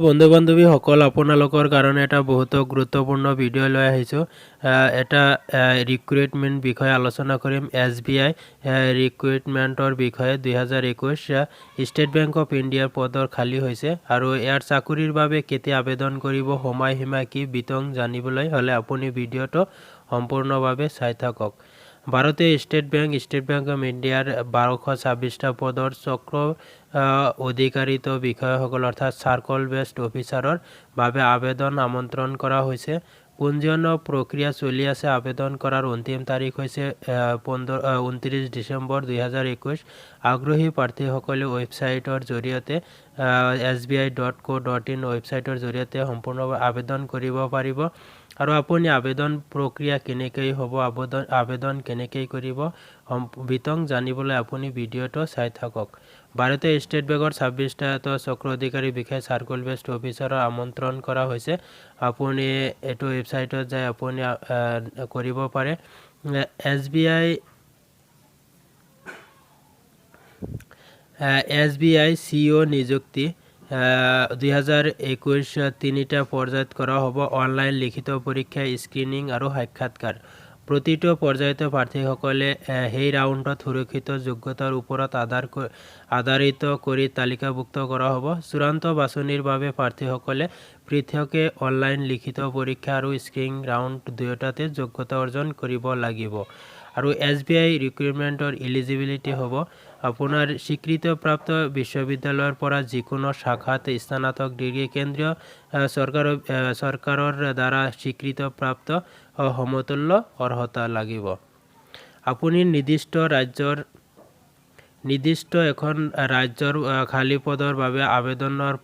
বন্ধু বান্ধৱী সকল আপোনালোকৰ কাৰণে এটা বহুত গুৰুত্বপূৰ্ণ ভিডিঅ' লৈ আহিছোঁ। এটা ৰিক্ৰুইটমেণ্ট বিষয়ে আলোচনা কৰিম। SBI ৰিক্ৰুইটমেণ্টৰ বিষয়ে 2021 ষ্টেট বেংক অফ ইণ্ডিয়াৰ পদৰ খালী হৈছে আৰু ইয়াৰ চাকৰিৰ বাবে কেতিয়া আবেদন কৰিব, সময়সীমা কি, বিতং জানিবলৈ হ'লে আপুনি ভিডিঅ'টো সম্পূৰ্ণভাৱে চাই থাকক। ভাৰতীয় ষ্টেট বেংক অফ ইণ্ডিয়াৰ 1226টা পদৰ চক্ৰ অধিকাৰিত বিষয়াসকল অৰ্থাৎ চাৰ্কল বেছড অফিচাৰৰ বাবে আবেদন আমন্ত্ৰণ কৰা হৈছে। পঞ্জীয়নৰ প্ৰক্ৰিয়া চলি আছে। আবেদন কৰাৰ অন্তিম তাৰিখ হৈছে 29 ডিচেম্বৰ 2021। আগ্ৰহী প্ৰাৰ্থীসকলে ৱেবছাইটৰ জৰিয়তে sbi.co.in ৱেবছাইটৰ জৰিয়তে সম্পূৰ্ণভাৱে আবেদন কৰিব পাৰিব। আৰু আপুনি আবেদন প্ৰক্ৰিয়া কেনেকৈ হ'ব, আবেদন কেনেকৈ কৰিব, বিতং জানিবলৈ আপুনি ভিডিঅ'টো চাই থাকক। ভাৰতীয় ষ্টেট বেংকৰ 26টা চক্ৰ অধিকাৰী বিষয়া চাৰ্কল বেছড অফিচাৰৰ আমন্ত্ৰণ কৰা হৈছে। আপুনি এইটো ৱেবছাইটত যাই আপুনি কৰিব পাৰে। SBI CEO নিযুক্তি 2021 তিনিটা পৰ্যায়ত কৰা হ'ব। অনলাইন লিখিত পৰীক্ষা, স্ক্ৰিনিং আৰু সাক্ষাৎকাৰ। প্ৰতিটো পৰ্যায়তে প্ৰাৰ্থীসকলে সেই ৰাউণ্ডত সুৰক্ষিত যোগ্যতাৰ ওপৰত আধাৰিত কৰি তালিকাভুক্ত কৰা হ'ব। চূড়ান্ত বাছনিৰ বাবে প্ৰাৰ্থীসকলে পৃথকে অনলাইন লিখিত পৰীক্ষা আৰু স্ক্ৰিনিং ৰাউণ্ড দুয়োটাতে যোগ্যতা অৰ্জন কৰিব লাগিব। আৰু SBI ৰিক্ৰুইটমেণ্টৰ এলিজিবিলিটি হ'ব আপোনাৰ স্বীকৃতিপ্ৰাপ্ত বিশ্ববিদ্যালয়ৰ পৰা যিকোনো শাখাত স্নাতক ডিগ্ৰী, কেন্দ্ৰীয় চৰকাৰৰ দ্বাৰা স্বীকৃতিপ্ৰাপ্ত সমতুল্য অৰ্হতা লাগিব। আপুনি নিৰ্দিষ্ট এখন ৰাজ্যৰ খালী পদৰ বাবে আবেদনৰ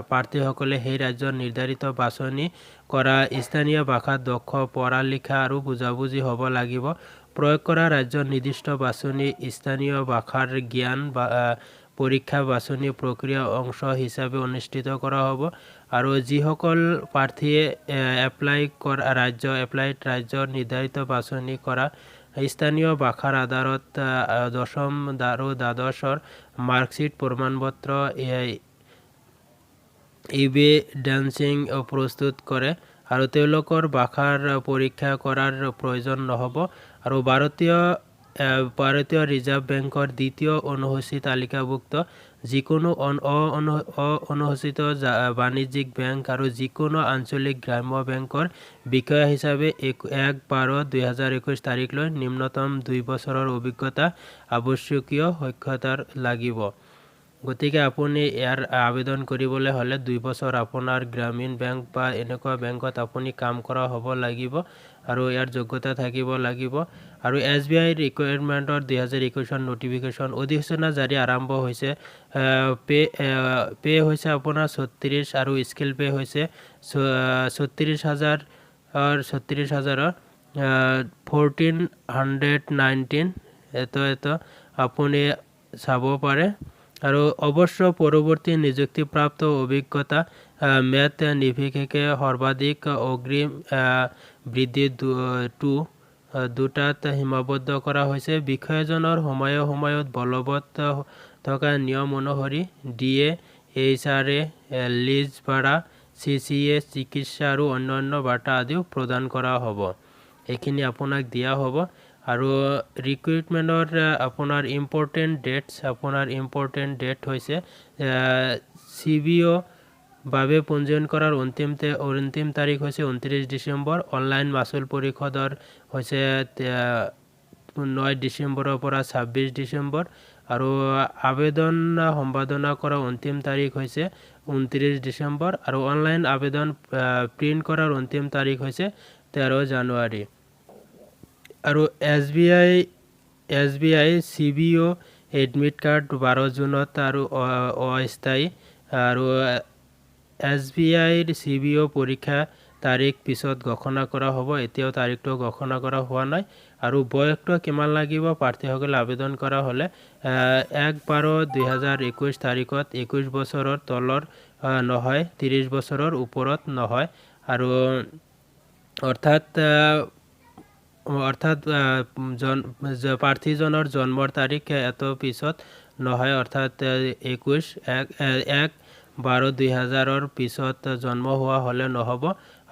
প্ৰাৰ্থীসকলে সেই ৰাজ্যৰ নিৰ্ধাৰিত বাছনি কৰা স্থানীয় ভাষাত দক্ষ, পঢ়া লিখা আৰু বুজাবুজি হ'ব লাগিব। প্ৰয়োগ কৰা ৰাজ্যৰ নিৰ্দিষ্ট বাছনি স্থানীয় ভাষাৰ জ্ঞান পৰীক্ষা বাছনি প্ৰক্ৰিয়াৰ অংশ হিচাপে অনুষ্ঠিত কৰা হ'ব। আৰু যিসকল প্ৰাৰ্থীয়ে এপ্লাইড ৰাজ্যৰ নিৰ্ধাৰিত বাছনি কৰা স্থানীয় ভাষাৰ আধাৰত দশম আৰু দ্বাদশৰ মাৰ্কশ্বিট, প্ৰমাণপত্ৰ, এভিডেন্সিং প্ৰস্তুত কৰে আৰু তেওঁলোকৰ ভাষাৰ পৰীক্ষা কৰাৰ প্ৰয়োজন নহ'ব। আৰু ভাৰতীয় ৰিজাৰ্ভ বেংকৰ দ্বিতীয় অনুসূচী তালিকাভুক্ত যিকোনো অনুসূচিত বাণিজ্যিক বেংক আৰু যিকোনো আঞ্চলিক গ্ৰাম্য বেংকৰ বিষয়া হিচাপে 1/12/2021 তাৰিখলৈ নিম্নতম 2 বছৰৰ অভিজ্ঞতা আৱশ্যকীয় সক্ষতাৰ লাগিব। গতিকে আপুনি ইয়াৰ আবেদন কৰিবলৈ হ'লে 2 বছৰ আপোনাৰ গ্ৰামীণ বেংক বা এনেকুৱা বেংকত আপুনি কাম কৰা হ'ব লাগিব আৰু ইয়াৰ যোগ্যতা থাকিব লাগিব। আৰু SBI ৰিক্ৰুইটমেণ্টৰ 2021 নটিফিকেশ্যন অধিসূচনা জাৰি আৰম্ভ হৈছে। পে হৈছে আপোনাৰ 36 আৰু স্কিল পে হৈছে 36,000 1419 এইটো আপুনি চাব পাৰে। আৰু অৱশ্য পৰৱৰ্তী নিযুক্তিপ্ৰাপ্ত অভিজ্ঞতা ম্যাদ নিৰ্বিশেষে সৰ্বাধিক অগ্ৰিম বৃদ্ধি 2টাত সীমাবদ্ধ কৰা হৈছে। বিষয়াজনৰ সময়ত বলবৎ থকা নিয়ম অনুসৰি DA, HRA, লিজ ভাড়া, CCA, চিকিৎসা আৰু অন্যান্য ভাতা আদিও প্ৰদান কৰা হ'ব। এইখিনি আপোনাক দিয়া হ'ব। আৰু ৰিক্ৰুইটমেণ্টৰ আপোনাৰ ইম্পৰ্টেণ্ট ডেট হৈছে CBO বাবে পঞ্জীয়ন কৰাৰ অন্তিম তাৰিখ হৈছে 29 ডিচেম্বৰ। অনলাইন মাচুল পৰিশোধৰ হৈছে 9 ডিচেম্বৰৰ পৰা 26 ডিচেম্বৰ। আৰু আবেদন সম্পাদনা কৰাৰ অন্তিম তাৰিখ হৈছে 29 ডিচেম্বৰ। আৰু অনলাইন আবেদন প্ৰিণ্ট কৰাৰ অন্তিম তাৰিখ হৈছে 13 জানুৱাৰী। আৰু SBI CBO এডমিট কাৰ্ড 12 জুনত আৰু অস্থায়ী। আৰু SBI CBO পৰীক্ষা তাৰিখ পিছত ঘোষণা কৰা হ'ব। এতিয়াও তাৰিখটো ঘোষণা কৰা হোৱা নাই। আৰু বয়সটো কিমান লাগিব প্ৰাৰ্থীসকলে আবেদন কৰা হ'লে 1/12/2021 তাৰিখত 21 বছৰৰ তলৰ নহয়, 30 বছৰৰ ওপৰত নহয়। আৰু অৰ্থাৎ প্ৰাৰ্থীজনৰ জন্মৰ তাৰিখ এত পিছত নহয়, অৰ্থাৎ 1 12-2000 পিছত জন্ম হোৱা হ'লে নহ'ব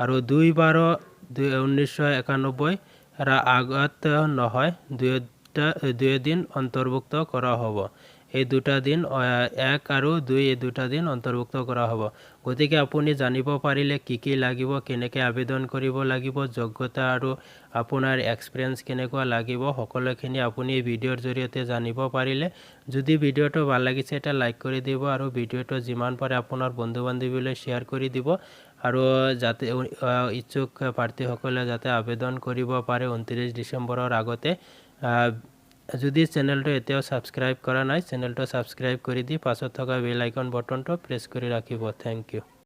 আৰু 2-12-1991 আগত নহয়, দুই দিন অন্তৰ্ভুক্ত কৰা হ'ব। এই দুটা দিন 1 আৰু 2 এই দুটা দিন অন্তৰ্ভুক্ত কৰা হ'ব। গতিকে আপুনি জানিব পাৰিলে কি লাগিব, কেনেকৈ আবেদন কৰিব লাগিব, যোগ্যতা আৰু আপোনাৰ এক্সপিৰিয়েঞ্চ কেনেকুৱা লাগিব, সকলোখিনি আপুনি এই ভিডিঅ'ৰ জৰিয়তে জানিব পাৰিলে। যদি ভিডিঅ'টো ভাল লাগিছে এটা লাইক কৰি দিব আৰু ভিডিঅ'টো যিমান পাৰে আপোনাৰ বন্ধু বান্ধৱীলৈ শ্বেয়াৰ কৰি দিব আৰু যাতে ইচ্ছুক প্ৰাৰ্থীসকলে যাতে আবেদন কৰিব পাৰে 29 ডিচেম্বৰৰ আগতে। যদি চেনেলটো এতিয়াও ছাবস্ক্ৰাইব কৰা নাই, চেনেলটো ছাবস্ক্ৰাইব কৰি দি পাছত থকা বেল আইকন বটনটো প্ৰেছ কৰি ৰাখিব। Thank U.